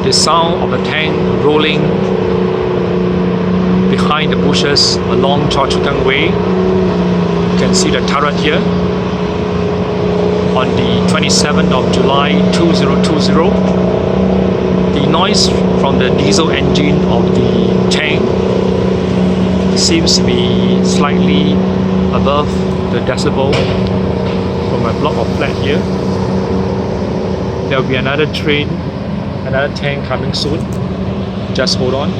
the sound of the tank rolling behind the bushes along CCK Way. You can see the turret here on the 27th of July 2020. The noise from the diesel engine of the tank seems to be slightly above the decibel from a block of flat here. There will be another train, another tank coming soon. Just hold on.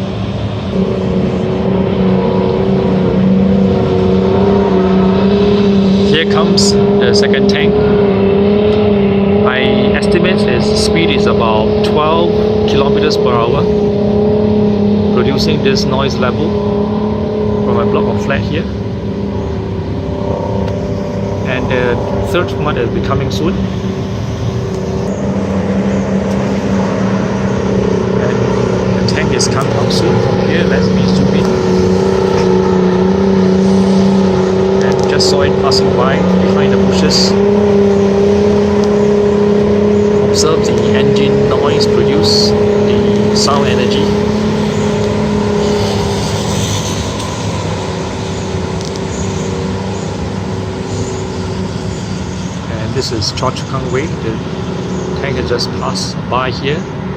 Here comes the second tank. I estimate its speed is about 12 kilometers per hour, producing this noise level from a block of flat here. And the third one will be coming soon. And the tank is coming up soon from here. Let me zoom in. And just saw it passing by behind the bushes. Observe the engine noise produce, the sound energy. And this is CCK Way. The tank has just passed by here.